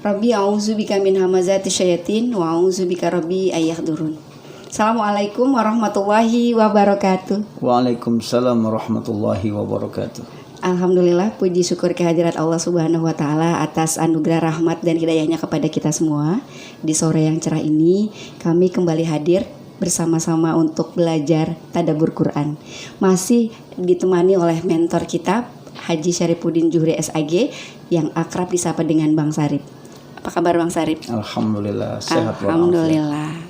Rabbi a'udzubika min hamazati syayatin wa a'udzubika rabbi ayahdurun. Assalamualaikum warahmatullahi wabarakatuh. Waalaikumsalam warahmatullahi wabarakatuh. Alhamdulillah, puji syukur kehadirat Allah Subhanahu wa taala atas anugerah rahmat dan hidayahnya kepada kita semua. Di sore yang cerah ini kami kembali hadir bersama-sama untuk belajar tadabbur Quran. Masih ditemani oleh mentor kita Haji Syarifuddin Juhri SAG yang akrab disapa dengan Bang Sarip. Apa kabar Bang Sarip? Alhamdulillah sehat. Alhamdulillah.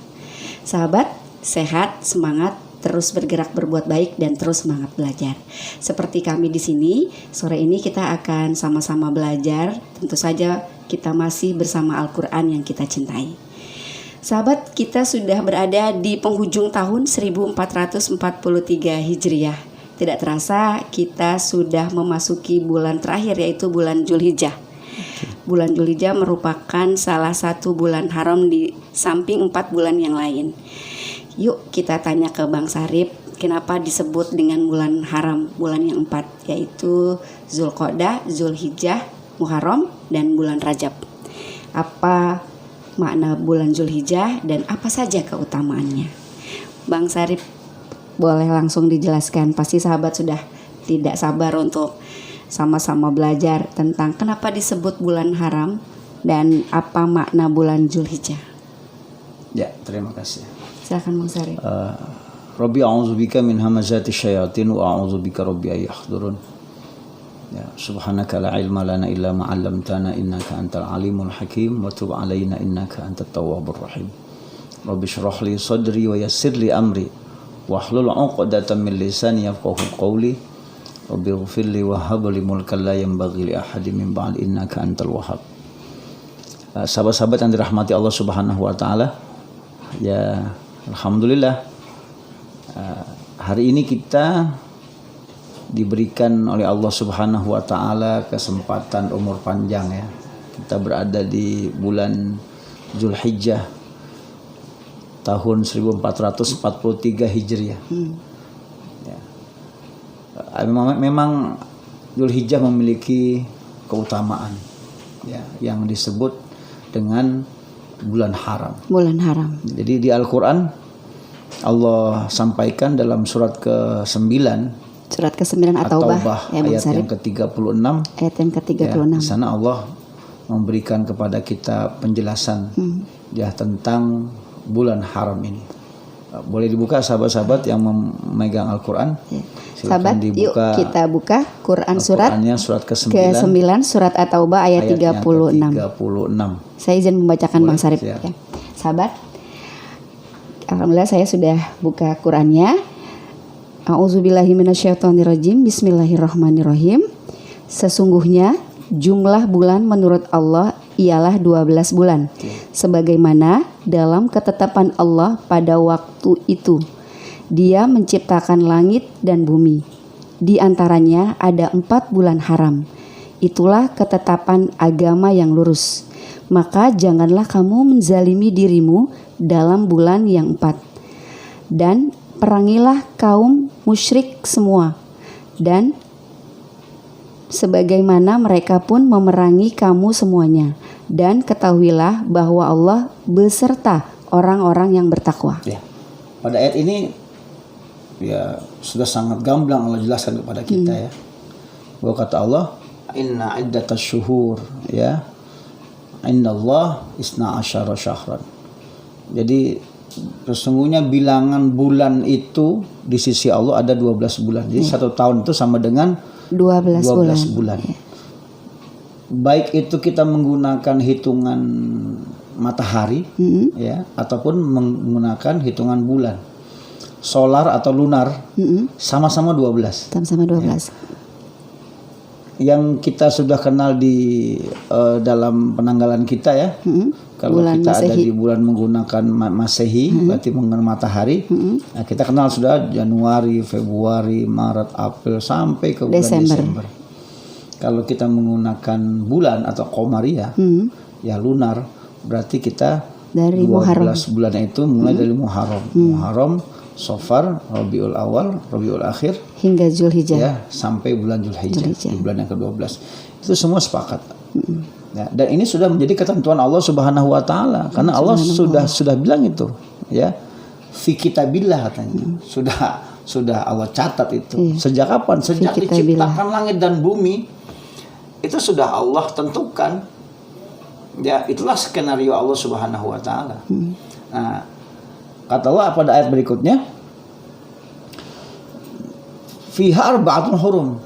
Sahabat, sehat, semangat, terus bergerak berbuat baik dan terus semangat belajar. Seperti kami di sini, sore ini kita akan sama-sama belajar. Tentu saja kita masih bersama Al-Qur'an yang kita cintai. Sahabat, kita sudah berada di penghujung tahun 1443 Hijriah. Tidak terasa kita sudah memasuki bulan terakhir, yaitu bulan Zulhijjah. Bulan Zulhijjah merupakan salah satu bulan haram di samping 4 bulan yang lain. Yuk kita tanya ke Bang Sarip, kenapa disebut dengan bulan haram, bulan yang 4, yaitu Zulqa'dah, Zulhijjah, Muharram, dan bulan Rajab. Apa makna bulan Zulhijjah dan apa saja keutamaannya? Bang Sarip, boleh langsung dijelaskan. Pasti sahabat sudah tidak sabar untuk sama-sama belajar tentang kenapa disebut bulan haram dan apa makna bulan Zulhijjah. Ya, terima kasih. Silakan Bang Sarip. Rabbi a'udzubika min hamazati syayatin wa a'udzubika rabbi ayahdurun. Ya, subhanaka la ilma lana illa ma 'allamtana innaka antal alimul hakim wa tub 'alaina innaka antat tawwabur rahim. Rabbi shrah li sadri wa yassir li amri wahlul 'uqdatam min lisani yafqahu qawli. Rabbi ighfirli wa hab li mulkan la yanbaghi li ahadin min ba'di innaka antal wahhab. Sahabat-sahabat yang dirahmati Allah Subhanahu wa taala, ya alhamdulillah hari ini kita diberikan oleh Allah Subhanahu wa taala kesempatan umur panjang ya. Kita berada di bulan Zulhijjah tahun 1443 Hijriah. Memang Zulhijjah memiliki keutamaan ya, yang disebut dengan bulan haram. Bulan haram. Jadi di Al-Qur'an Allah sampaikan dalam surat ke-9, surat ke-9 At-Taubah ya, ayat yang ke-36. Ayat yang ke-36. Ya, di sana Allah memberikan kepada kita penjelasan ya tentang bulan haram ini. Boleh dibuka sahabat-sahabat yang memegang Al-Qur'an. Ya. Sahabat, yuk kita buka Quran surat ke-9 surat At-Taubah ayat 36. Saya izin membacakan Bang Sarip ya. Sahabat, alhamdulillah saya sudah buka Qurannya. A'udzubillahi minasyaitonirrajim. Bismillahirrahmanirrahim. Sesungguhnya jumlah bulan menurut Allah ialah 12 bulan, sebagaimana dalam ketetapan Allah pada waktu itu. Dia menciptakan langit dan bumi. Di antaranya ada 4 bulan haram. Itulah ketetapan agama yang lurus. Maka janganlah kamu menzalimi dirimu dalam bulan yang 4. Dan perangilah kaum musyrik semua. Dan sebagaimana mereka pun memerangi kamu semuanya. Dan ketahuilah bahwa Allah beserta orang-orang yang bertakwa. Ya. Pada ayat ini ya sudah sangat gamblang Allah jelaskan kepada kita ya. Bahwa kata Allah, inna iddatas syuhur ya indallah isna asyara syahran. Jadi sesungguhnya bilangan bulan itu di sisi Allah ada 12 bulan. Jadi satu tahun itu sama dengan 12 bulan. Ya. Baik itu kita menggunakan hitungan matahari ya ataupun menggunakan hitungan bulan. Solar atau lunar sama-sama 12. Sama-sama 12. Ya. Yang kita sudah kenal di dalam penanggalan kita ya. Kalau bulan kita Masehi. Ada di bulan menggunakan Masehi, berarti menggunakan matahari. Nah, kita kenal sudah Januari, Februari, Maret, April sampai ke bulan Desember. Kalau kita menggunakan bulan atau Qomariah, ya lunar, berarti kita dari 12 Muharram. bulan itu mulai dari Muharram. Muharram, Safar, Rabiul Awal, Rabiul Akhir hingga Zulhijjah. Ya, sampai bulan Zulhijjah. Di bulan yang ke-12. Itu semua sepakat. Ya, dan ini sudah menjadi ketentuan Allah Subhanahu wa taala karena Allah sudah bilang itu, ya. Fi kitabillah katanya. Sudah Allah catat itu. Sejak kapan? Sejak diciptakan langit dan bumi. Itu sudah Allah tentukan. Ya, itulah skenario Allah Subhanahu wa taala. Nah, kata Allah pada ayat berikutnya, fiha arba'atun hurum.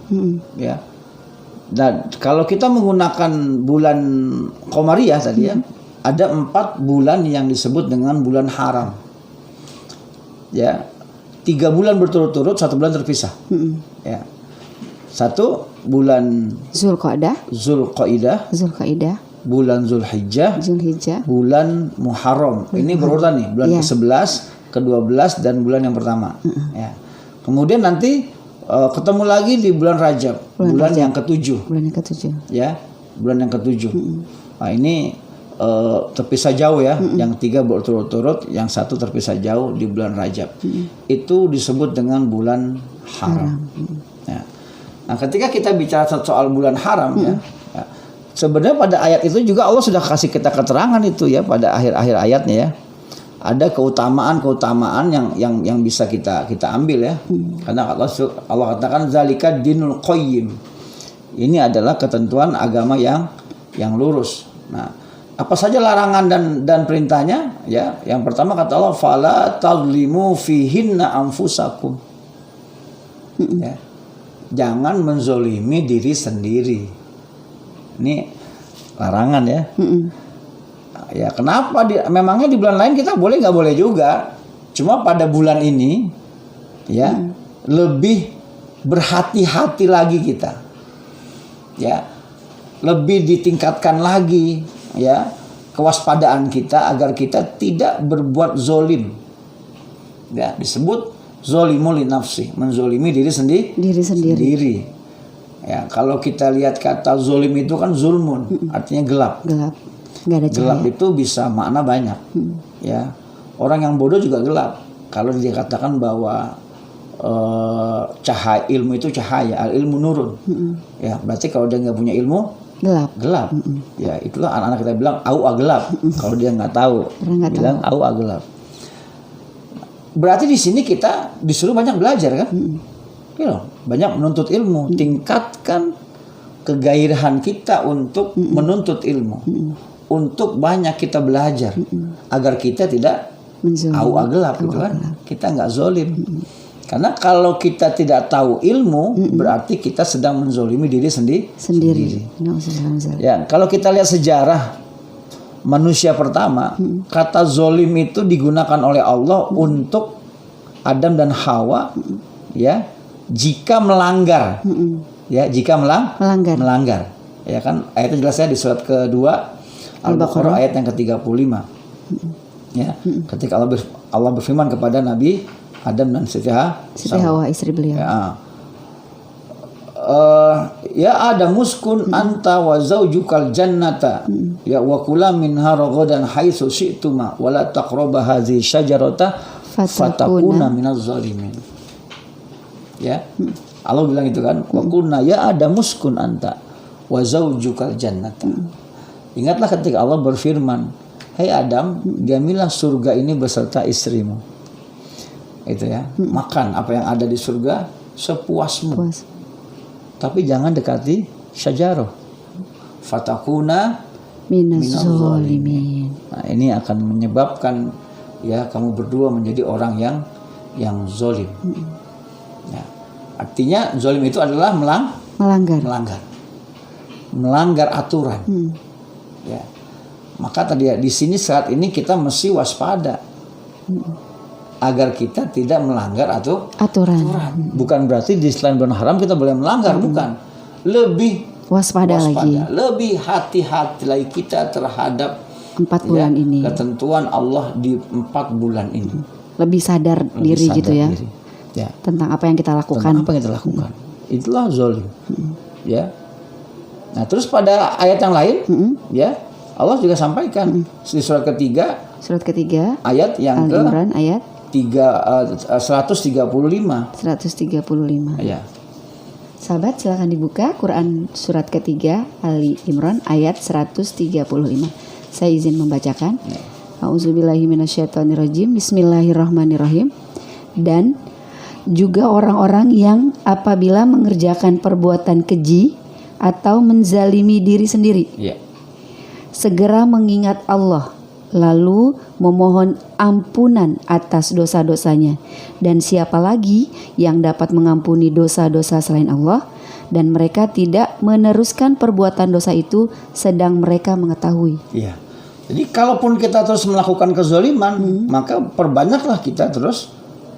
Ya. Dan kalau kita menggunakan bulan Qamariyah tadi ya, ada 4 bulan yang disebut dengan bulan haram. Ya, 3 bulan berturut-turut, 1 bulan terpisah. Ya, 1 bulan Zulqa'dah, bulan Zulhijjah, bulan Muharram. Ini berurutan nih, bulan ke-11, ke-12 dan bulan yang pertama. Ya. Kemudian nanti ketemu lagi di bulan Rajab, bulan yang ke-7. Ya, bulan yang ke-7. Nah, ini terpisah jauh ya, yang 3 berturut-turut, yang 1 terpisah jauh di bulan Rajab. Itu disebut dengan bulan haram. Ya. Nah, ketika kita bicara soal bulan haram ya, sebenarnya pada ayat itu juga Allah sudah kasih kita keterangan itu ya pada akhir-akhir ayatnya ya. Ada keutamaan yang bisa kita ambil ya. Karena Allah katakan zalika dinul qayyim. Ini adalah ketentuan agama yang lurus. Nah, apa saja larangan dan perintahnya ya? Yang pertama kata Allah fala tadlimu fihinna anfusakum. Ya. Jangan menzolimi diri sendiri. Ini larangan ya. Ya kenapa? Memangnya di bulan lain kita boleh nggak boleh juga. Cuma pada bulan ini ya lebih berhati-hati lagi kita. Ya, lebih ditingkatkan lagi ya kewaspadaan kita agar kita tidak berbuat zolim. Ya, disebut zolimul li nafsi, menzolimi diri sendiri. Ya, kalau kita lihat kata zolim itu kan zulmun, artinya gelap. Nggak ada gelap itu bisa makna banyak. Ya, orang yang bodoh juga gelap. Kalau dia katakan bahwa cahaya ilmu itu cahaya, ilmu nurun. Ya, berarti kalau dia nggak punya ilmu gelap. Ya, itulah anak-anak kita bilang au gelap. Kalau dia nggak tahu, bilang au gelap. Berarti di sini kita disuruh banyak belajar kan? Ya, banyak menuntut ilmu, tingkatkan kegairahan kita untuk menuntut ilmu. Untuk banyak kita belajar agar kita tidak gelap gitu kan. Kita nggak zolim. Karena kalau kita tidak tahu ilmu berarti kita sedang menzolimi diri sendiri. Ya, kalau kita lihat sejarah manusia pertama, kata zolim itu digunakan oleh Allah untuk Adam dan Hawa ya, jika melanggar. Ya, jika melanggar. Ya kan ayatnya jelas ya di surat kedua Al-Baqarah ayat yang ke-35. Ya, ketika Allah berfirman kepada Nabi Adam dan Siti Hawa istri beliau. Ya Adam muskun anta wa zaujukal jannata ya wa kula minha ragadan haitsu syi'tuma wa la taqrabu hadhihi syajarata fatakuna minaz zalimin. Ya. Allah bilang itu kan, wa kunna ya Adam muskun anta wa zaujukal jannata. Ingatlah ketika Allah berfirman, "Hai Adam, diamilah surga ini beserta istrimu." Itu ya. Makan apa yang ada di surga sepuasmu. Tapi jangan dekati syajarah. Fatakuna minaz zalimin. Nah, ini akan menyebabkan ya kamu berdua menjadi orang yang zalim. Ya. Artinya zalim itu adalah melanggar aturan. Ya. Maka tadi di sini saat ini kita mesti waspada agar kita tidak melanggar aturan. Bukan berarti di selain bulan haram kita boleh melanggar, bukan. Lebih waspada lagi. Lebih hati-hati lagi kita terhadap 4 bulan ini. Ketentuan Allah di 4 bulan ini. Lebih sadar diri gitu ya. Ya. Tentang apa yang kita lakukan. Itulah zalim. Ya. Nah, terus pada ayat yang lain, ya, Allah juga sampaikan di surat ketiga ayat yang Al-Imran ayat 135. Ya. Sahabat silakan dibuka Quran surat ketiga Ali Imran ayat 135. Saya izin membacakan. A'udzubillahi minasyaitonirrajim. Bismillahirrahmanirrahim. Dan juga orang-orang yang apabila mengerjakan perbuatan keji atau menzalimi diri sendiri, segera mengingat Allah, lalu memohon ampunan atas dosa-dosanya. Dan siapa lagi yang dapat mengampuni dosa-dosa selain Allah? Dan mereka tidak meneruskan perbuatan dosa itu sedang mereka mengetahui. Iya. Jadi kalaupun kita terus melakukan kezaliman, maka perbanyaklah kita terus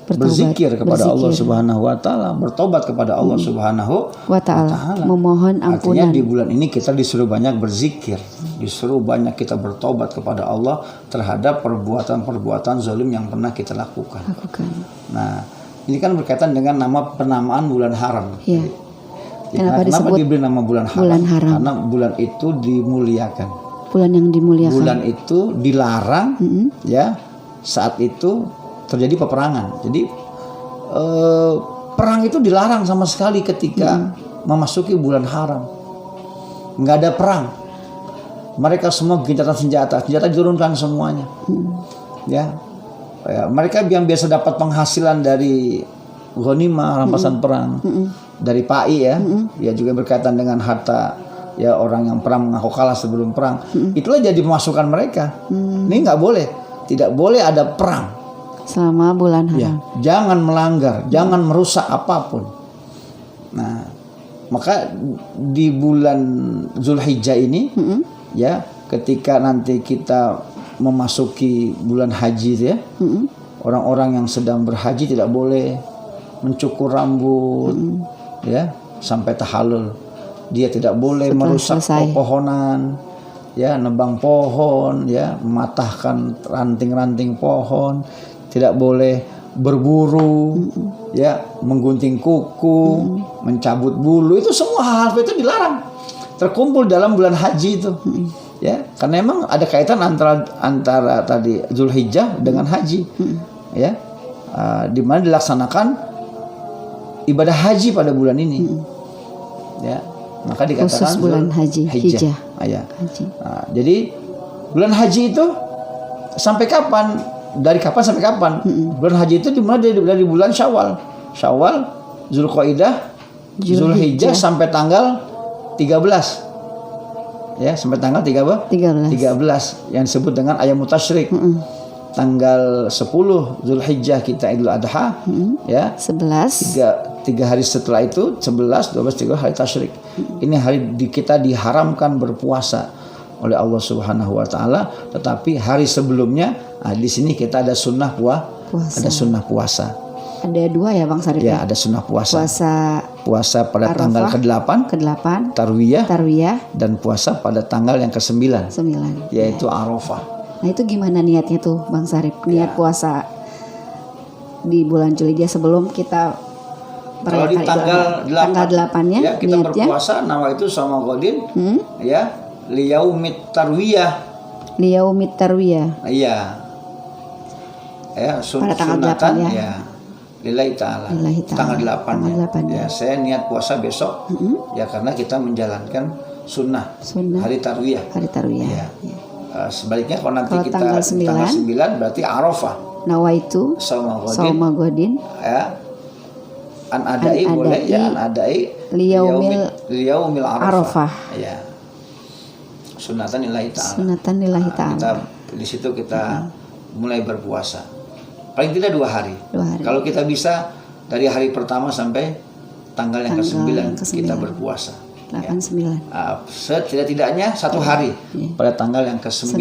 berzikir kepada Allah Subhanahu wa taala, bertobat kepada Allah Subhanahu wa taala, memohon ampunan. Artinya di bulan ini kita disuruh banyak berzikir, disuruh banyak kita bertobat kepada Allah terhadap perbuatan-perbuatan zalim yang pernah kita lakukan. Nah, ini kan berkaitan dengan penamaan bulan haram. Ya. Kenapa diberi nama bulan haram? Karena bulan itu dimuliakan. Bulan yang dimuliakan. Bulan itu dilarang, ya. Saat itu terjadi peperangan. Jadi perang itu dilarang sama sekali ketika memasuki bulan haram. Nggak ada perang. Mereka semua gencatan senjata diturunkan semuanya. Ya, mereka yang biasa dapat penghasilan dari ghanimah, rampasan perang, dari PAI ya juga berkaitan dengan harta ya orang yang perang mengaku kalah sebelum perang. Itulah jadi pemasukan mereka. Ini nggak boleh, tidak boleh ada perang selama bulan haram. Ya, jangan melanggar, jangan merusak apapun. Nah, maka di bulan Zulhijjah ini, ya, ketika nanti kita memasuki bulan haji, ya, orang-orang yang sedang berhaji tidak boleh mencukur rambut, ya, sampai tahallul. Dia tidak boleh merusak pepohonan, ya, nebang pohon, ya, mematahkan ranting-ranting pohon. Tidak boleh berburu, ya, menggunting kuku, mencabut bulu, itu semua hal itu dilarang. Terkumpul dalam bulan haji itu, ya, karena memang ada kaitan antara tadi Zulhijjah dengan haji, ya, di mana dilaksanakan ibadah haji pada bulan ini, ya, maka dikatakan khusus bulan haji, hijjah. Ya. Nah, jadi bulan haji itu sampai kapan? Dari kapan sampai kapan? Bulan haji itu dimulai dari bulan Syawal, Zulqaidah, Zulhijjah sampai tanggal 13. Ya, sampai tanggal 13 yang disebut dengan Ayyamut Tasyrik. Tanggal 10 Zulhijjah kita Idul Adha, ya. 11. Tiga hari setelah itu 11, 12, 13 hari Tasyrik. Ini hari kita diharamkan berpuasa oleh Allah Subhanahu wa taala, tetapi hari sebelumnya di sini kita ada sunnah puasa. Ada sunnah puasa. Ada dua ya Bang Sarif? Ya, ada sunnah puasa. Puasa pada Arafah, tanggal ke-8, Tarwiyah, dan puasa pada tanggal yang ke-9, yaitu Arafah. Nah, itu gimana niatnya tuh Bang Sarif? Niat puasa di bulan Zulhijjah sebelum kita kalau di tanggal 8-nya ya, kita niatnya berpuasa nama itu sama Godin, ya. Liyaumit Tarwiyah. Iya. Ya, pada tanggal 8 ya. Lillahi ta'ala. Tanggal 8 ya. Saya niat puasa besok. Ya karena kita menjalankan sunnah. Hari Tarwiyah. Ya. Sebaliknya kalau nanti kita tanggal 9 berarti Arafah. Nawaitu Sauma Godin. Ya. An adai boleh ya, an adai liyaumil Arafah. Ya. Sunatan lillahi ta'ala. Kita di situ kita mulai berpuasa. Paling tidak 2 hari. Kalau kita bisa dari hari pertama sampai tanggal yang ke-9 kita berpuasa. 8-9. Setidak-tidaknya 1 hari pada tanggal yang ke-9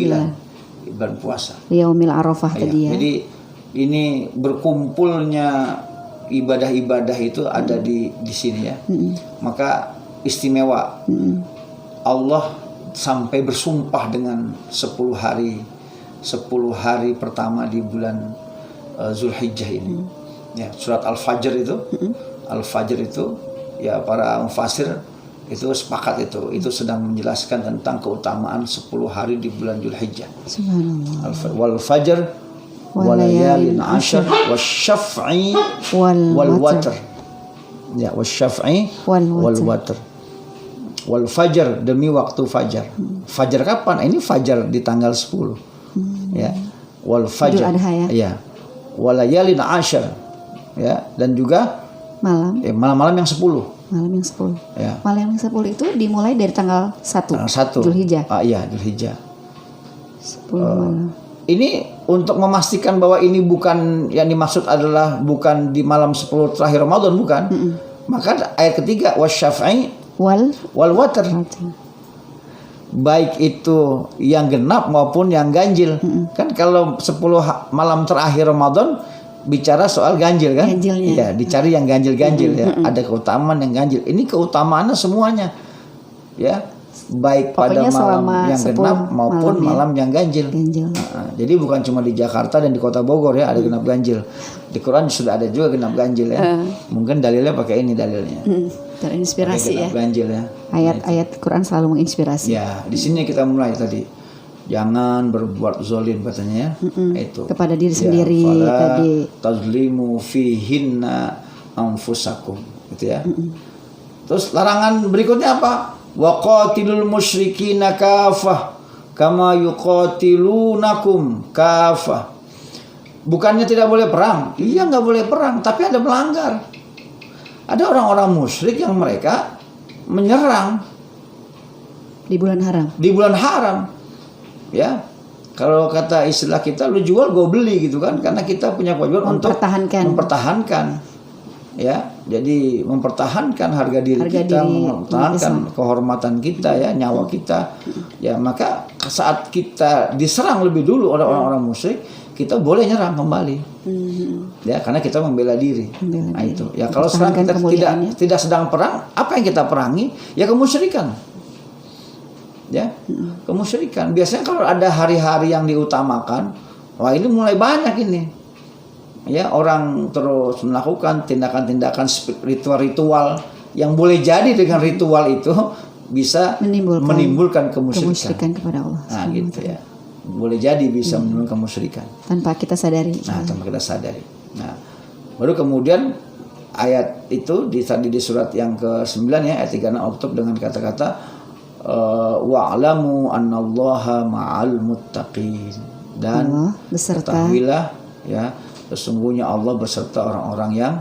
berpuasa. Yaumil Arafah tadi ya. Jadi ini berkumpulnya ibadah-ibadah itu ada di sini ya. Maka istimewa. Allah sampai bersumpah dengan 10 hari pertama di bulan Zulhijjah ini. Ya, surat Al-Fajr itu, ya para mufassir itu sepakat itu sedang menjelaskan tentang keutamaan 10 hari di bulan Zulhijjah. Subhanallah. Wal fajr walayalin ashar wasyaf'i wal watr. Ya, wasyaf'i Wal wal watr. watr. Wal fajar, demi waktu fajar. Fajar kapan? Ini fajar di tanggal 10. Ya. Wal fajar. Idul Adha ya. Ya. Walayalin asyar. Ya, dan juga Malam. malam-malam yang 10. Malam yang 10. Ya. Malam yang 10 itu dimulai dari tanggal 1. Tanggal 1. Dzulhijjah. Iya, Dzulhijjah. 10 malam. Ini untuk memastikan bahwa ini bukan yang dimaksud adalah bukan di malam 10 terakhir Ramadan, bukan. Maka ayat ketiga wasyaf'i Wal wal watr. watr. Baik itu yang genap maupun yang ganjil. Kan kalau 10 malam terakhir Ramadan bicara soal ganjil kan? Ganjilnya. Iya, dicari yang ganjil-ganjil ya. Ada keutamaan yang ganjil. Ini keutamaannya semuanya. Ya. Baik pada Pokoknya malam selama yang 10 genap maupun malam ya. malam yang ganjil. Ganjil. Nah, jadi bukan cuma di Jakarta dan di Kota Bogor ya ada genap ganjil. Di Quran sudah ada juga genap ganjil ya. Mungkin dalilnya pakai ini dalilnya. Terinspirasi Pakai genap ya. ganjil ya. Ayat-ayat Quran selalu menginspirasi. Ya, di sini kita mulai tadi. Jangan berbuat zalim katanya ya. Itu. Kepada diri sendiri fala tadi. tazlimu fihinna anfusakum gitu ya. Terus larangan berikutnya apa? Wa qatilul musyrikina kafah kama yuqatilunakum kafah. Bukannya tidak boleh perang. Iya, nggak boleh perang, tapi ada melanggar. Ada orang-orang musyrik yang mereka menyerang Di bulan haram. di bulan haram. Ya. Kalau kata istilah kita, lu jual gue beli gitu kan, karena kita punya kewajiban untuk mempertahankan. Ya, jadi mempertahankan harga diri kita, mempertahankan kehormatan kita ya, nyawa kita. Ya, maka saat kita diserang lebih dulu oleh orang-orang musyrik, kita boleh nyerang kembali. Ya, karena kita membela diri. Nah, itu. Ya, kalau serang kita tidak sedang perang, apa yang kita perangi? Ya kemusyrikan. Ya, kemusyrikan. Biasanya kalau ada hari-hari yang diutamakan, wah ini mulai banyak ini. Ya, orang terus melakukan tindakan-tindakan ritual-ritual yang boleh jadi dengan ritual itu bisa menimbulkan kemusyrikan kepada Allah. Nah, gitu ya. Boleh jadi bisa menimbulkan kemusyrikan tanpa kita sadari. Nah, tanpa kita sadari. Nah, baru kemudian ayat itu di surat yang ke-9 ya, ayat 36 tutup dengan kata-kata wa'lamu annallaha ma'al muttaqin, dan ketahuilah ya, sesungguhnya Allah beserta orang-orang yang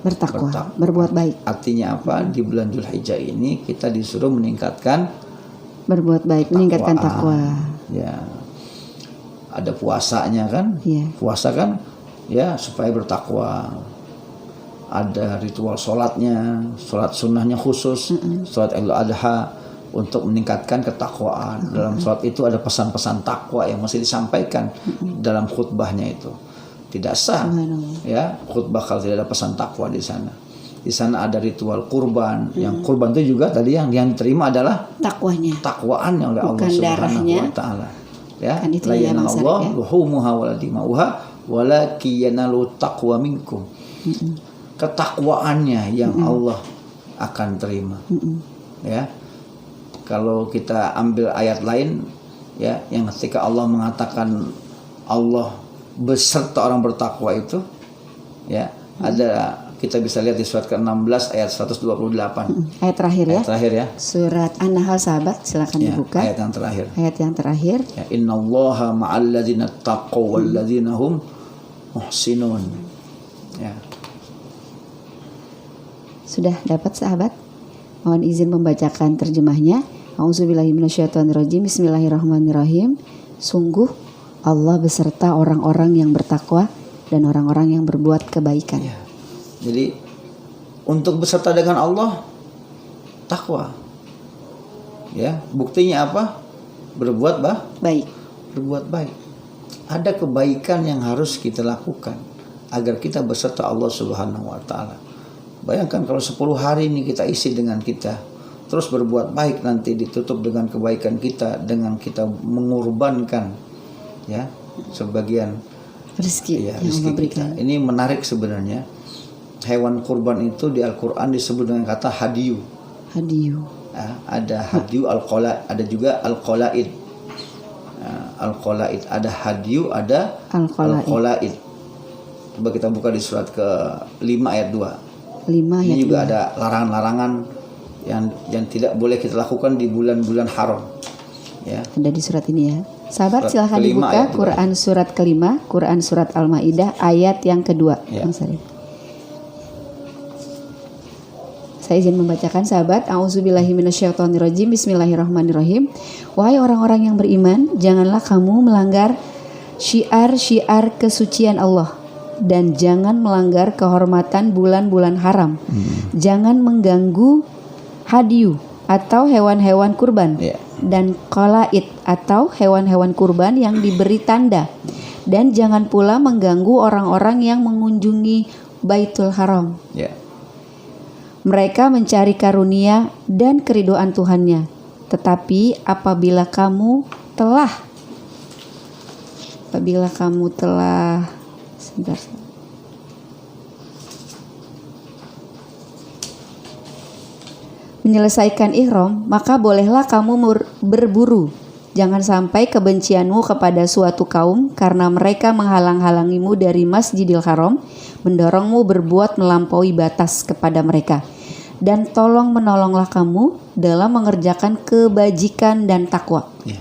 bertakwa, berbuat baik. Artinya apa? Di bulan Dzulhijjah ini kita disuruh meningkatkan berbuat baik, meningkatkan takwa. Ya. Ada puasanya kan? Ya. Puasa kan ya supaya bertakwa. Ada ritual sholatnya, sholat sunnahnya khusus, sholat Idul Adha untuk meningkatkan ketakwaan. Dalam sholat itu ada pesan-pesan takwa yang mesti disampaikan dalam khutbahnya itu. Tidak sah ya khutbah kalau tidak ada pesan takwa di sana. Di sana ada ritual kurban. Yang kurban itu juga tadi yang diterima adalah takwanya. Takwaannya oleh Allah Subhanahu wa taala. Ya, la yanallahu luhumuha wala dimauha walakin yanalu taqwa minkum. Ketakwaannya yang Allah akan terima. Ya. Kalau kita ambil ayat lain ya, yang ketika Allah mengatakan Allah beserta orang bertakwa itu ya, ada kita bisa lihat di surat ke-16 ayat 128. Ayat terakhir ya. Ayat terakhir ya. Surat An-Nahl sahabat, silakan ya, dibuka. Ayat yang terakhir. Ayat yang terakhir. Ya, innallaha ma'al ladzina taqaw wal ladzina hum muhsinun. Ya. Sudah dapat sahabat? Mohon izin membacakan terjemahnya. A'udzubillahi minasyaitonirrajim. Bismillahirrahmanirrahim. Sungguh Allah beserta orang-orang yang bertakwa dan orang-orang yang berbuat kebaikan. Ya. Jadi untuk beserta dengan Allah takwa. Ya, buktinya apa? Berbuat baik. Berbuat baik. Ada kebaikan yang harus kita lakukan agar kita beserta Allah Subhanahu wa taala. Bayangkan kalau 10 hari ini kita isi dengan kita terus berbuat baik, nanti ditutup dengan kebaikan kita dengan kita mengorbankan ya sebagian rezeki ya, yang rezeki Allah berikan. Kita. Ini menarik sebenarnya. Hewan kurban itu di Al-Qur'an disebut dengan kata hadiyu. Hadiyu. Ya, ada hadiyu al-qala, ada juga al-qalaid. Al-qalaid, ada hadiyu, ada al-qalaid. Coba kita buka di surat ke-5 ayat 2. 5 Ini ayat juga 2. ada larangan-larangan yang tidak boleh kita lakukan di bulan-bulan haram. Ya. Ada di surat ini ya. Sahabat Surat silahkan kelima, dibuka ayat 2. Quran surat kelima, Quran surat Al-Maidah ayat yang kedua. Ya. Bang Sarif. Saya izin membacakan sahabat. A'udzubillahi minasyaitonirrajim. Bismillahirrahmanirrahim. Wahai orang-orang yang beriman, janganlah kamu melanggar syiar-syiar kesucian Allah dan jangan melanggar kehormatan bulan-bulan haram. Jangan mengganggu hadiyu atau hewan-hewan kurban Ya. dan qalaid atau hewan-hewan kurban yang diberi tanda, dan jangan pula mengganggu orang-orang yang mengunjungi Baitul Haram. Ya. Mereka mencari karunia dan keridoan Tuhannya. Tetapi apabila kamu telah sebentar. Menyelesaikan ihram, maka bolehlah kamu berburu. Jangan sampai kebencianmu kepada suatu kaum karena mereka menghalang-halangimu dari Masjidil Haram, mendorongmu berbuat melampaui batas kepada mereka. Dan tolong menolonglah kamu dalam mengerjakan kebajikan dan takwa. Ya.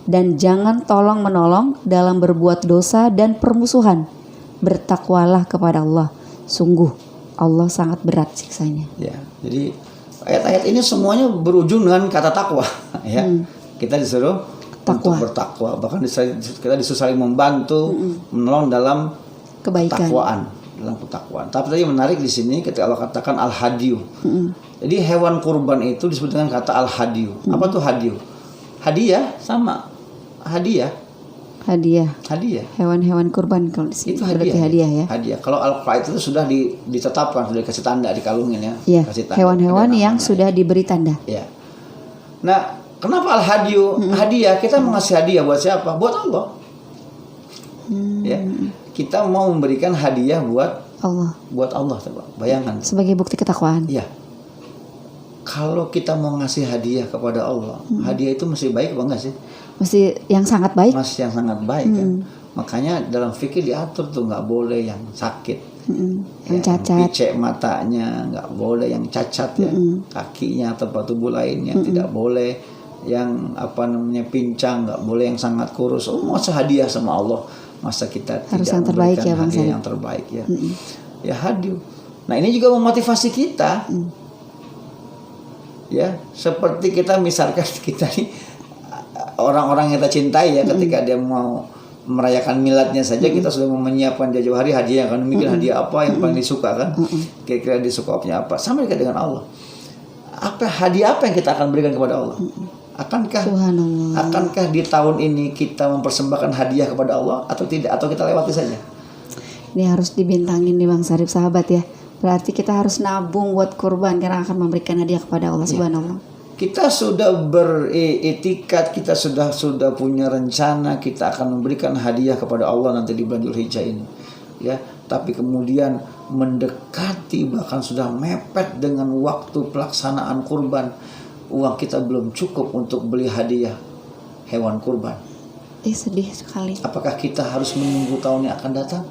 Dan jangan tolong menolong dalam berbuat dosa dan permusuhan. Bertakwalah kepada Allah. Sungguh Allah sangat berat siksanya. Ya. Jadi ayat-ayat ini semuanya berujung dengan kata takwa. Ya. Kita disuruh Takwa. untuk bertakwa. Bahkan kita disuruh saling membantu, menolong dalam Kebaikan. takwaan, dalam ketakwaan. Tapi tadi menarik di sini ketika Allah katakan al-hadiyu. Jadi hewan kurban itu disebut dengan kata al-hadiyu. Apa tuh hadiyu? Hadiah sama hadiah. Hadiah. Hewan-hewan kurban kalau di sini Itu berarti hadiah. hadiah ya. Hadiah. Kalau al-qaid itu sudah ditetapkan, sudah dikasih tanda, dikalungin ya. Iya. Kasih tanda. Hewan-hewan Ada yang namanya. sudah diberi tanda. Ya. Nah, kenapa al-hadiyu? Hadiah, kita mau ngasih hadiah buat siapa? Buat Allah. Ya. Kita mau memberikan hadiah buat Allah, coba. Bayangkan. Sebagai bukti ketakwaan. Iya. Kalau kita mau ngasih hadiah kepada Allah, hadiah itu mesti baik apa enggak sih? Mesti yang sangat baik. Masih yang sangat baik kan. Makanya dalam fikih diatur tuh nggak boleh yang sakit. Yang cacat. Picek matanya nggak boleh, yang cacat ya, kakinya atau tubuh lainnya tidak boleh, yang pincang nggak boleh, yang sangat kurus. Masa hadiah sama Allah, masa kita Harus tidak yang terbaik memberikan ya, Bang hadiah Sarif. yang terbaik ya. Ya hadiah. Nah ini juga memotivasi kita. Ya seperti kita misalkan kita nih orang-orang yang kita cintai ya, ketika dia mau merayakan miladnya saja kita sudah menyiapkan jauh hari hadiah kan, mikir hadiah apa yang paling disuka kan, kira-kira disuka apa. Sama juga dengan Allah. Hadiah apa yang kita akan berikan kepada Allah? Akankah di tahun ini kita mempersembahkan hadiah kepada Allah atau tidak, atau kita lewati saja? Ini harus dibintangin nih Bang Sarif sahabat ya. Berarti kita harus nabung buat kurban karena akan memberikan hadiah kepada Allah Subhanahu. Kita sudah beretikat, kita sudah punya rencana, kita akan memberikan hadiah kepada Allah nanti di bulan Dzulhijjah ini. Ya, tapi kemudian mendekati bahkan sudah mepet dengan waktu pelaksanaan kurban, uang kita belum cukup untuk beli hadiah hewan kurban. Sedih sekali. Apakah kita harus menunggu tahun yang akan datang?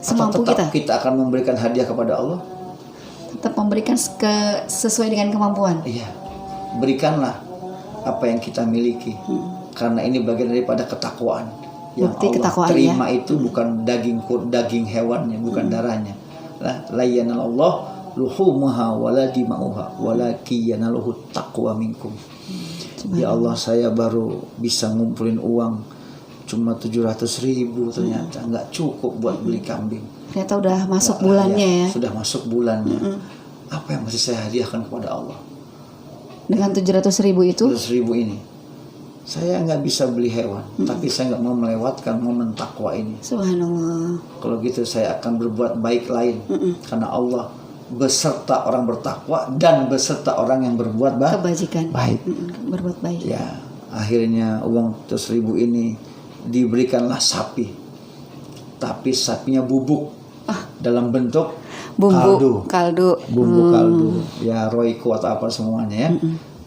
Semampu atau tetap kita akan memberikan hadiah kepada Allah? Tetap memberikan sesuai dengan kemampuan. Iya, berikanlah apa yang kita miliki, karena ini bagian daripada ketakwaan. Yang Bukti Allah ketakwaan, terima ya. itu bukan daging hewannya, bukan darahnya. La yanallahu luhumuha wala dima'uha walakin yanaluhu taqwa minkum. Ya Allah, saya baru bisa ngumpulin uang cuma 700.000, ternyata nggak cukup buat beli kambing. Ternyata udah masuk bulannya ya. Sudah masuk bulannya. Apa yang mesti saya hadiahkan kepada Allah? Dengan 700.000 itu? 700.000 ini, saya nggak bisa beli hewan, tapi saya nggak mau melewatkan momen takwa ini. Subhanallah. Kalau gitu saya akan berbuat baik lain, karena Allah beserta orang bertakwa dan beserta orang yang berbuat kebajikan. Baik. Berbuat baik. Ya, akhirnya uang 700.000 ini diberikanlah sapi, tapi sapinya bubuk dalam bentuk bumbu kaldu. Ya Royco atau apa semuanya ya.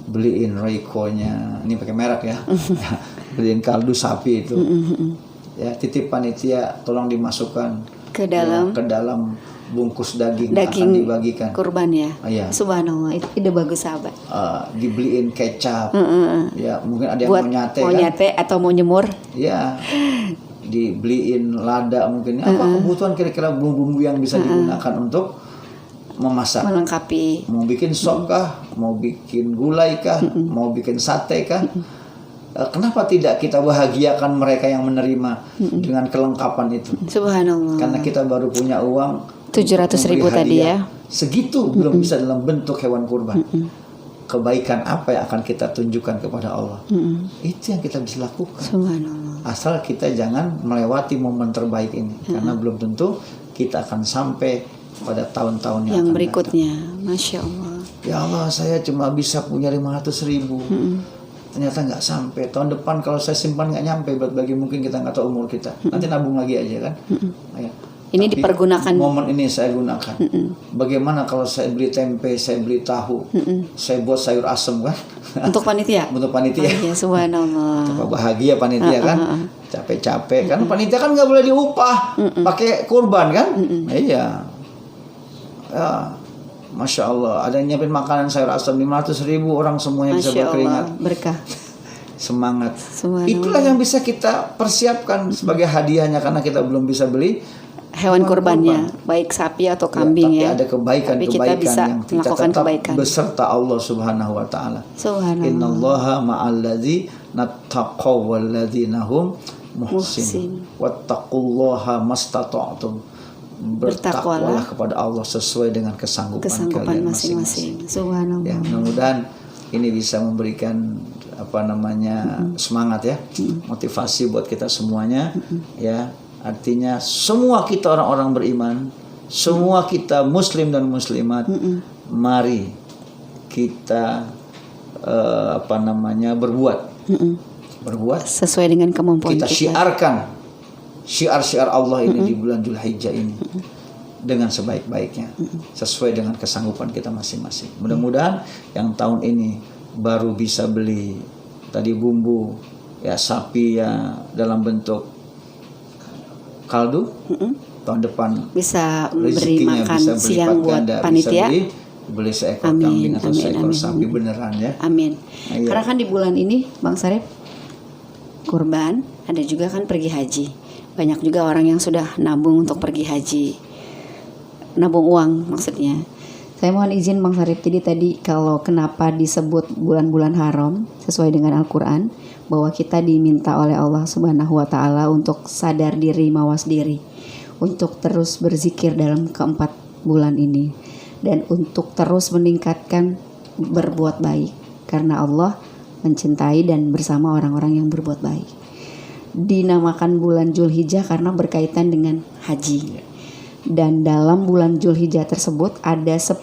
Beliin Royco-nya, ini pakai merek ya. Beliin kaldu sapi itu. Ya, titip panitia tolong dimasukkan ke dalam, ke dalam bungkus daging akan daging dibagikan. kurban ya. Iya. Subhanallah, itu ide bagus sahabat. Dibeliin kecap. Ya, mungkin ada yang Buat mau nyate kan? atau mau nyemur. Ya. Dibeliin lada mungkin. Apa kebutuhan kira-kira bumbu-bumbu yang bisa digunakan untuk memasak? Melengkapi. Mau bikin sop kah? Mau bikin gulai kah? Mau bikin sate kah? Kenapa tidak kita bahagiakan mereka yang menerima dengan kelengkapan itu? Subhanallah. Karena kita baru punya uang 700.000 tadi ya. Segitu belum bisa dalam bentuk hewan kurban. Kebaikan apa yang akan kita tunjukkan kepada Allah? Itu yang kita bisa lakukan. Subhanallah. Asal kita jangan melewati momen terbaik ini, karena belum tentu kita akan sampai pada tahun-tahun yang akan berikutnya. datang. Masya Allah. Ya Allah, saya cuma bisa punya 500.000. Ternyata nggak sampai. Tahun depan kalau saya simpan nggak nyampe, bagi mungkin kita nggak tahu umur kita. Nanti nabung lagi aja kan. Ya. Ini Tapi dipergunakan. momen ini saya gunakan. Bagaimana kalau saya beli tempe, saya beli tahu, saya buat sayur asem kan? Untuk panitia. Untuk panitia. Ya, subhanallah. Coba bahagia panitia kan? Capek-capek kan? Panitia kan nggak boleh diupah, pakai kurban kan? Iya. Ya, Masya Allah. Ada yang nyiapin makanan sayur asem 500.000, orang semuanya bisa berkeringat. Berkah. Semangat. Itulah yang bisa kita persiapkan sebagai hadiahnya, karena kita belum bisa beli hewan kurbannya, baik sapi atau kambing tapi ya. ada kebaikan-kebaikan yang kita melakukan tetap kebaikan beserta Allah Subhanahu wa taala. Subhanallah. Innallaha ma'alladzina taqaw walladzina hum muhsin. Wattaqullaha mastata'tum. Bertakwalah kepada Allah sesuai dengan kesanggupan kalian masing-masing. Subhanallah. Ya, mudah-mudahan ini bisa memberikan semangat ya, motivasi buat kita semuanya ya. Artinya semua kita orang-orang beriman, semua kita muslim dan muslimat, mari kita berbuat sesuai dengan kemampuan kita. Syiarkan syiar-syiar Allah ini di bulan Dzulhijjah ini dengan sebaik-baiknya, sesuai dengan kesanggupan kita masing-masing. Mudah-mudahan yang tahun ini baru bisa beli tadi bumbu ya sapi ya dalam bentuk kaldu, tahun depan bisa beri makan siang buat panitia, beli seekor kambing atau seekor sapi beneran ya. Amin. Nah, karena kan di bulan ini Bang Sarip kurban, ada juga kan pergi haji. Banyak juga orang yang sudah nabung untuk pergi haji, nabung uang maksudnya. Saya mohon izin Bang Sarip, jadi tadi kalau kenapa disebut bulan-bulan haram sesuai dengan Al-Quran, bahwa kita diminta oleh Allah Subhanahu wa taala untuk sadar diri, mawas diri, untuk terus berzikir dalam keempat bulan ini, dan untuk terus meningkatkan berbuat baik, karena Allah mencintai dan bersama orang-orang yang berbuat baik. Dinamakan bulan Dzulhijjah karena berkaitan dengan haji. Dan dalam bulan Dzulhijjah tersebut ada 10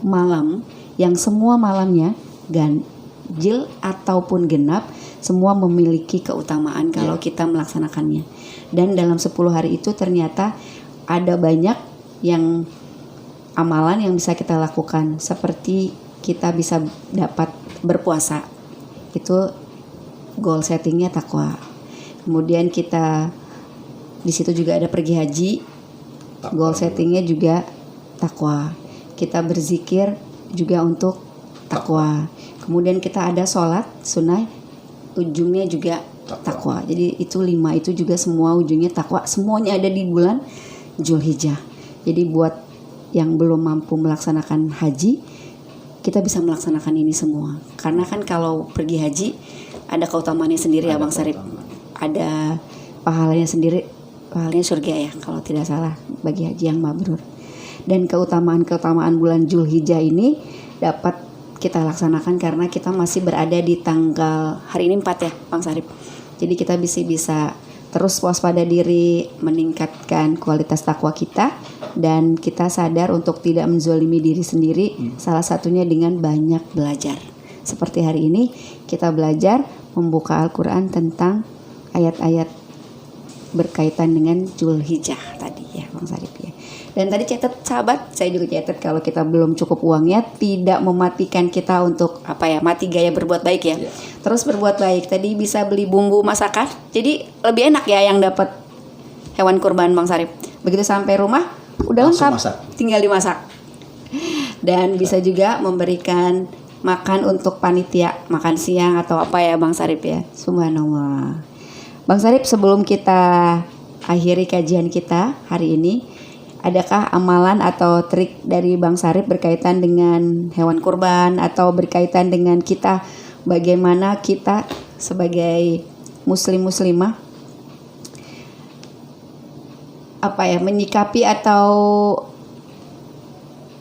malam yang semua malamnya ganjil ataupun genap, semua memiliki keutamaan kalau kita melaksanakannya. Dan dalam 10 hari itu ternyata ada banyak yang amalan yang bisa kita lakukan, seperti kita bisa dapat berpuasa. Itu goal settingnya takwa. Kemudian kita di situ juga ada pergi haji, goal settingnya juga takwa. Kita berzikir juga untuk takwa. Kemudian kita ada sholat sunnah, ujungnya juga takwa. Jadi itu 5 itu juga semua ujungnya takwa. Semuanya ada di bulan Dzulhijjah. Jadi buat yang belum mampu melaksanakan haji, kita bisa melaksanakan ini semua. Karena kan kalau pergi haji ada keutamaannya sendiri ya Bang Sarip. Ada pahalanya sendiri, pahalanya surga ya kalau tidak salah bagi haji yang mabrur. Dan keutamaan bulan Dzulhijjah ini dapat kita laksanakan karena kita masih berada di tanggal hari ini 4 ya Bang Sarip. Jadi kita bisa terus waspada diri, meningkatkan kualitas takwa kita, dan kita sadar untuk tidak menzolimi diri sendiri, salah satunya dengan banyak belajar. Seperti hari ini kita belajar membuka Al-Quran tentang ayat-ayat berkaitan dengan Dzulhijjah tadi ya Bang Sarip ya. Dan tadi catat sahabat, saya juga catat kalau kita belum cukup uangnya tidak mematikan kita untuk mati gaya berbuat baik ya. Terus berbuat baik. Tadi bisa beli bumbu masakan. Jadi lebih enak ya yang dapat hewan kurban Bang Sarip. Begitu sampai rumah udah Langsung lengkap, masak. tinggal dimasak. Dan bisa juga memberikan makan untuk panitia, makan siang atau apa ya Bang Sarip ya. Subhanallah. Bang Sarip, sebelum kita akhiri kajian kita hari ini, adakah amalan atau trik dari Bang Sarip berkaitan dengan hewan kurban atau berkaitan dengan kita, bagaimana kita sebagai muslimah menyikapi atau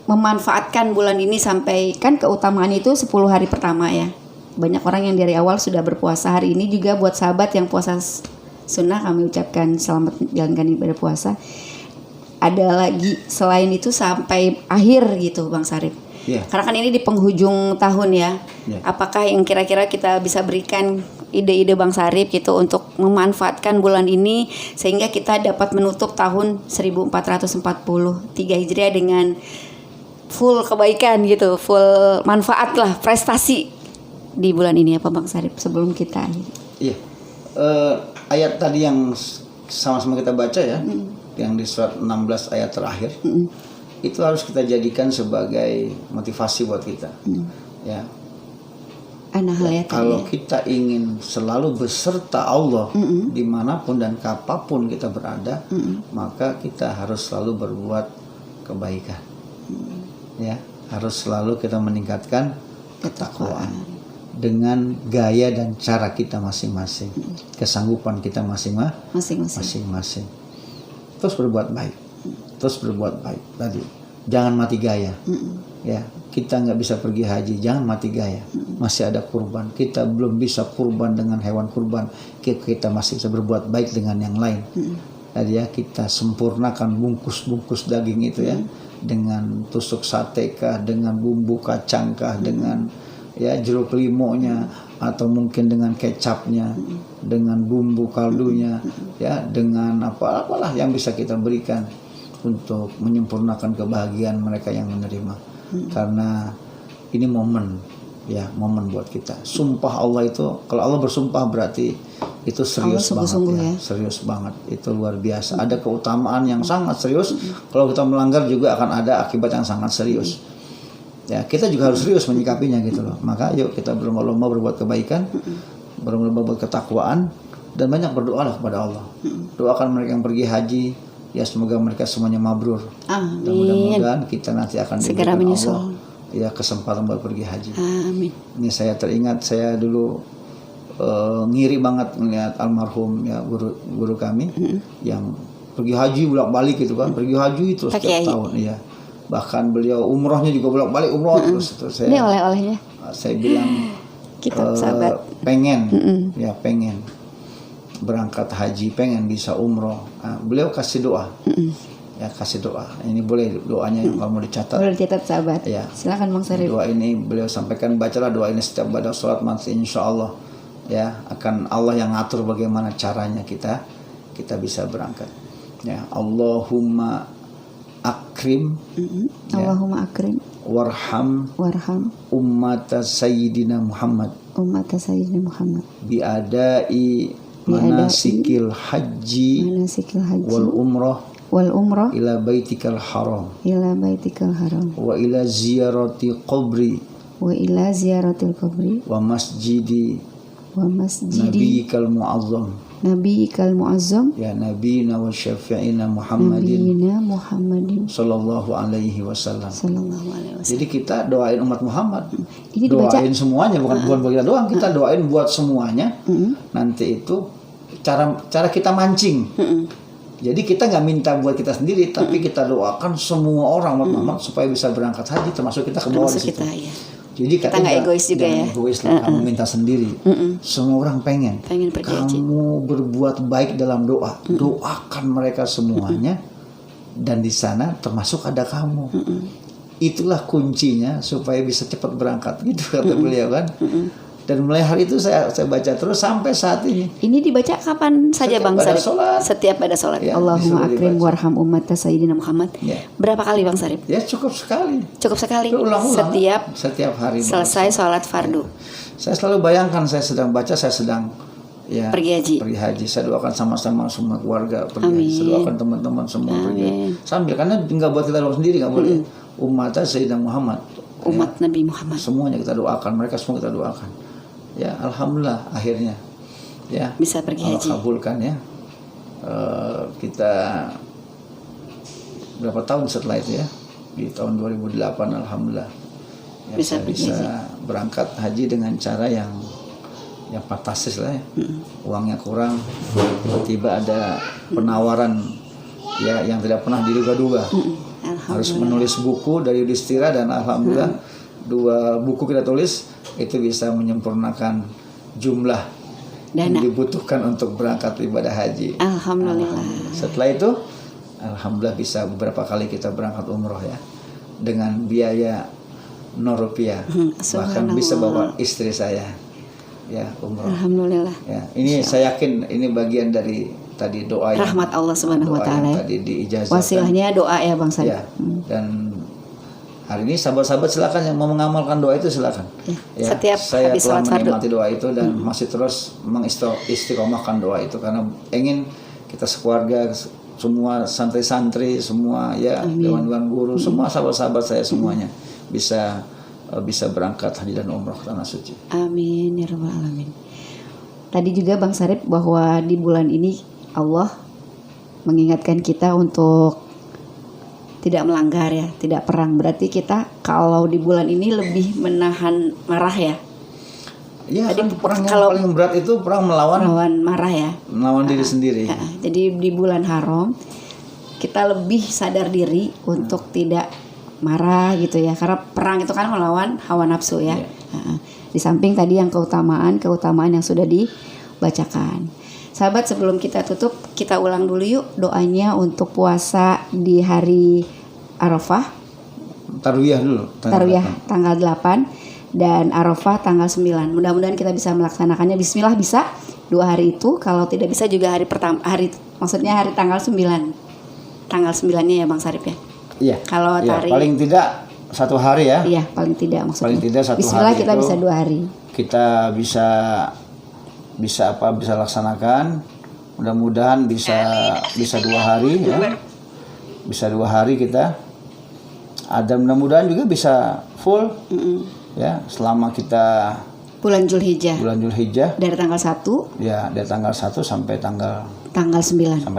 memanfaatkan bulan ini sampai, kan keutamaan itu 10 hari pertama ya. Banyak orang yang dari awal sudah berpuasa. Hari ini juga buat sahabat yang puasa sunnah kami ucapkan selamat menjalankan ibadah puasa. Ada lagi selain itu sampai akhir gitu Bang Sarip. Yeah. Karena kan ini di penghujung tahun ya. Yeah. Apakah yang kira-kira kita bisa berikan ide-ide Bang Sarip gitu untuk memanfaatkan bulan ini sehingga kita dapat menutup tahun 1443 Hijriah dengan full kebaikan gitu, full manfaat lah, prestasi di bulan ini apa Bang Sarip sebelum kita akhiri? Iya. Ayat tadi yang sama-sama kita baca ya, yang di surat 16 ayat terakhir, itu harus kita jadikan sebagai motivasi buat kita. Ya. Kalau kita ingin selalu beserta Allah dimanapun dan kapanpun kita berada, maka kita harus selalu berbuat kebaikan. Ya, harus selalu kita meningkatkan ketakwaan dengan gaya dan cara kita masing-masing, kesanggupan kita masing-masing. Terus berbuat baik, tadi jangan mati gaya. Ya, kita nggak bisa pergi haji, jangan mati gaya. Masih ada kurban, kita belum bisa kurban dengan hewan kurban, kita masih bisa berbuat baik dengan yang lain. Tadi ya, kita sempurnakan bungkus daging itu ya, dengan tusuk sate kah, dengan bumbu kacang kah, dengan ya jeruk limonya, atau mungkin dengan kecapnya, dengan bumbu kaldunya, ya dengan apalah yang bisa kita berikan untuk menyempurnakan kebahagiaan mereka yang menerima. Karena ini momen buat kita. Sumpah Allah itu, kalau Allah bersumpah berarti itu serius banget ya. Serius banget, itu luar biasa. Ada keutamaan yang sangat serius. Kalau kita melanggar juga akan ada akibat yang sangat serius. Ya, kita juga harus serius menyikapinya gitu loh. Maka yuk kita berlomba-lomba berbuat kebaikan, berlomba-lomba berbuat ketakwaan, dan banyak berdoa kepada Allah. Doakan mereka yang pergi haji, ya semoga mereka semuanya mabrur. Amin. Dan mudah-mudahan kita nanti akan segera menyusul Allah ya kesempatan buat pergi haji. Amin. Ini saya teringat, saya dulu ngiri banget melihat almarhum ya guru kami yang pergi haji bolak-balik gitu kan, pergi haji terus setiap tahun ya. Bahkan beliau umrohnya juga bolak-balik umroh terus saya. Ini oleh-olehnya. Saya bilang kitab sahabat. Pengen berangkat haji, pengen bisa umroh. Nah, beliau kasih doa. Ya kasih doa. Ini boleh doanya yang kalau mau dicatat. Boleh dicatat sahabat. Ya. Silakan Bang Sarip. Doa ini beliau sampaikan, bacalah doa ini setiap pada sholat masih insyaallah ya akan Allah yang ngatur bagaimana caranya kita bisa berangkat. Ya, Allahumma akrim. Allahumma akrim. Warham ummata sayyidina Muhammad. Biadai manasikil haji wal umrah ila baitikal haram wa ila ziyarati qabri wa masjidi nabiyikal muazzam ya nabiyina wa syafi'ina Muhammadin sallallahu alaihi wasallam. Jadi kita doain umat Muhammad. Ini doain semuanya, bukan buat kita doang, kita doain buat semuanya. Nanti itu cara kita mancing. Jadi kita nggak minta buat kita sendiri, tapi kita doakan semua orang umat Muhammad supaya bisa berangkat haji, termasuk kita ke bawah di situ. Ya. Jadi kita nggak egois juga ya. Egois lah, kamu minta sendiri. Semua orang pengen pergi haji. Kamu berbuat baik dalam doa. Doakan mereka semuanya, dan di sana termasuk ada kamu. Itulah kuncinya supaya bisa cepat berangkat, gitu kata beliau kan. Dan mulai hari itu saya baca terus sampai saat ini. Ini dibaca kapan saja Bang Sarip? Setiap pada sholat. Ya, Allahumma akrim warham ummata sayyidina Muhammad. Ya. Berapa kali Bang Sarip? Ya cukup sekali. Ulang-ulang. Setiap hari. Selesai sholat fardu. Saya selalu bayangkan saya sedang baca, saya sedang ya pergi haji. Saya doakan sama-sama semua keluarga pergi haji. Saya doakan teman-teman semua pergi haji. Sambil karena nggak buat kita doa sendiri, nggak boleh. Umat Sayyidina Muhammad, Umat Nabi Muhammad. semuanya kita doakan, mereka semua kita doakan. Ya alhamdulillah akhirnya ya Bisa pergi Allah haji. kabulkan ya. Kita berapa tahun setelah itu ya, di tahun 2008 alhamdulillah ya, Bisa saya pergi bisa berangkat haji dengan cara yang fantastis lah ya. Uangnya kurang, tiba-tiba ada penawaran ya yang tidak pernah diduga-duga. Harus menulis buku dari Yudhistira dan alhamdulillah 2 buku kita tulis itu bisa menyempurnakan jumlah yang Dana. dibutuhkan untuk berangkat ibadah haji. Alhamdulillah. Setelah itu alhamdulillah bisa beberapa kali kita berangkat umroh ya dengan biaya 0 rupiah. Bahkan bisa bawa istri saya ya umroh. Alhamdulillah. Ya, ini saya yakin ini bagian dari tadi doa yang Rahmat Allah Subhanahu wa doa yang taala. tadi diijazahkan. Wasilahnya doa ya Bang Sarip. Ya, dan hari ini sahabat-sahabat silakan yang mau mengamalkan doa itu silakan. Ya, setiap saya habis telah sholat fardu. menikmati doa itu dan masih terus mengistiqomahkan doa itu karena ingin kita sekeluarga semua santri-santri semua ya dewan-dewan guru semua sahabat-sahabat saya semuanya bisa berangkat haji dan umroh ke tanah suci. Amin ya rabbal alamin. Tadi juga Bang Sarip bahwa di bulan ini Allah mengingatkan kita untuk tidak melanggar ya, tidak perang. Berarti kita kalau di bulan ini lebih menahan marah ya. Iya, Tadi kan perang yang kalau- paling berat itu perang melawan marah ya. diri sendiri. Ya, jadi di bulan haram kita lebih sadar diri untuk tidak marah gitu ya, karena perang itu kan melawan hawa nafsu ya. Di samping tadi yang keutamaan yang sudah dibacakan. Sahabat, sebelum kita tutup, kita ulang dulu yuk doanya untuk puasa di hari Arafah. Tarwiyah dulu. Tarwiyah tanggal 8 dan Arafah tanggal 9. Mudah-mudahan kita bisa melaksanakannya. Bismillah bisa 2 hari itu. Kalau tidak bisa juga maksudnya hari tanggal 9. Tanggal 9-nya ya Bang Sarip ya. Iya. Kalau Ya, tarik paling tidak 1 hari ya. iya, paling tidak maksudnya. Paling tidak 1 Bismillah hari kita itu bisa 2 hari. Kita bisa laksanakan. Mudah-mudahan bisa 2 hari ya. Bisa 2 hari kita. Ada mudah-mudahan juga bisa full ya selama kita Bulan Zulhijjah bulan Zulhijjah dari tanggal 1 ya dari tanggal 1 sampai tanggal 9. 9 ya.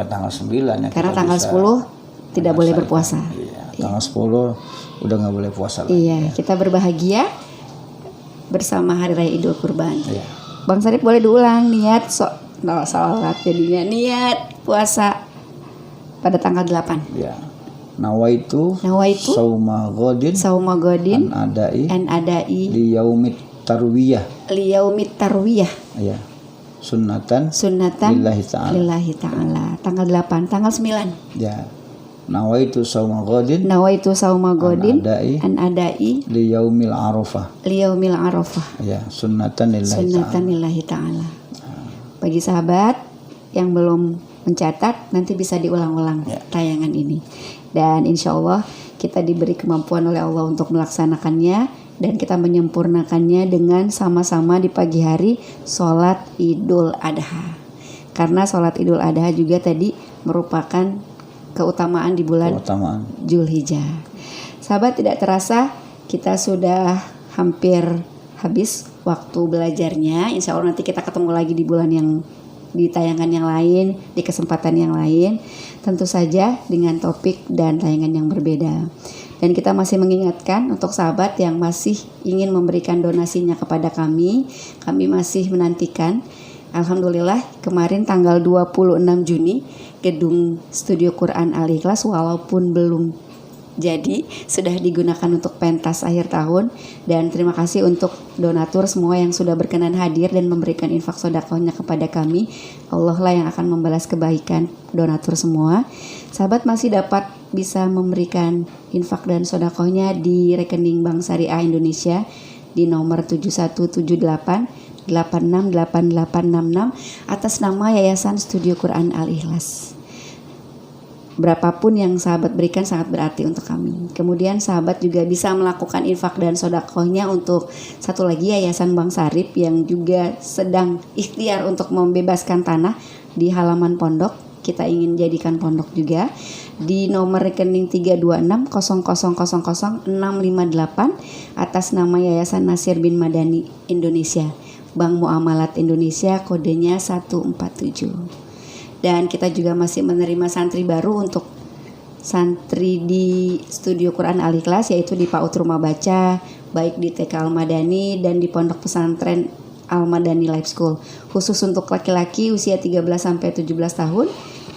Karena kita tanggal bisa 10 tidak boleh menyelesaikan. berpuasa. Iya, tanggal 10 udah nggak boleh puasa lagi. Iya, kita berbahagia bersama Hari Raya Idul Kurban. Iya. Bang Sarip boleh diulang niat sholat jadinya niat puasa pada tanggal 8. Ya. Nawaitu sauma godin an adai li yaumit tarwiyah. Ya. Sunnatan lillahi ta'ala. Tanggal 8, tanggal 9. Ya. Nawaitu sauma godin an adai li yaumil arafah. Ya, sunnatan lillahi ta'ala. Bagi sahabat yang belum mencatat, nanti bisa diulang-ulang tayangan ini. Dan insya Allah kita diberi kemampuan oleh Allah untuk melaksanakannya dan kita menyempurnakannya dengan sama-sama di pagi hari sholat Idul Adha. Karena sholat Idul Adha juga tadi merupakan keutamaan di bulan Zulhijjah. Sahabat, tidak terasa kita sudah hampir habis waktu belajarnya. Insya Allah nanti kita ketemu lagi di bulan yang di tayangan yang lain, di kesempatan yang lain, tentu saja dengan topik dan tayangan yang berbeda. Dan kita masih mengingatkan untuk sahabat yang masih ingin memberikan donasinya kepada kami masih menantikan. Alhamdulillah kemarin tanggal 26 Juni gedung Studio Quran Al-Ikhlas walaupun belum jadi sudah digunakan untuk pentas akhir tahun. Dan terima kasih untuk donatur semua yang sudah berkenan hadir dan memberikan infak sedekahnya kepada kami. Allah lah yang akan membalas kebaikan donatur semua. Sahabat masih dapat bisa memberikan infak dan sedekahnya di rekening Bank Syariah Indonesia di nomor 7178 868866 atas nama Yayasan Studio Quran Al-Ikhlas. Berapapun yang sahabat berikan sangat berarti untuk kami. Kemudian sahabat juga bisa melakukan infak dan sodakohnya untuk satu lagi Yayasan Bang Sarip yang juga sedang ikhtiar untuk membebaskan tanah di halaman pondok. Kita ingin jadikan pondok juga di nomor rekening 32600000658 atas nama Yayasan Nasir bin Madani Indonesia, Bank Muamalat Indonesia, kodenya 147. Dan kita juga masih menerima santri baru untuk santri di Studio Quran Al Ikhlas, yaitu di PAUD Rumah Baca, baik di TK Al Madani dan di Pondok Pesantren Al Madani Life School. Khusus untuk laki-laki usia 13-17 tahun,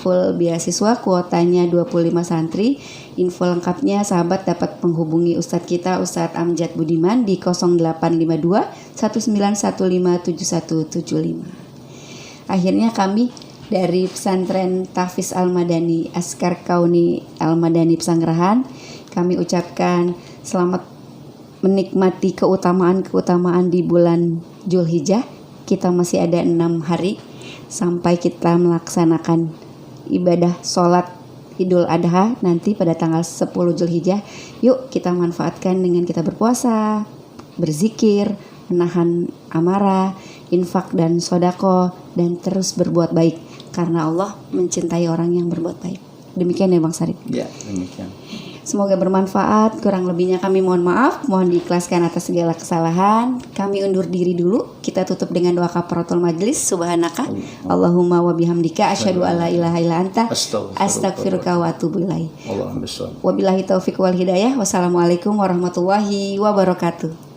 full beasiswa, kuotanya 25 santri. Info lengkapnya sahabat dapat menghubungi Ustadz kita, Ustadz Amjad Budiman di 0852 1915717175. Akhirnya kami dari pesantren Tahfiz Al Madani Askar Kauni Al Madani Pesanggerahan, kami ucapkan selamat menikmati keutamaan di bulan Zulhijjah. Kita masih ada 6 hari sampai kita melaksanakan ibadah sholat Idul Adha nanti pada tanggal 10 Zulhijjah. Yuk kita manfaatkan dengan kita berpuasa, berzikir, menahan amarah, infak dan sodako, dan terus berbuat baik karena Allah mencintai orang yang berbuat baik. Demikian ya Bang Sarip. Ya, demikian. Semoga bermanfaat. Kurang lebihnya kami mohon maaf, mohon diikhlaskan atas segala kesalahan. Kami undur diri dulu. Kita tutup dengan doa kafaratul majlis. Subhanaka Allahumma wa bihamdika asyhadu alla ilaha illa anta astaghfiruka wa atubu ilaik. Wabillahi taufik wal hidayah. Wassalamualaikum warahmatullahi wabarakatuh.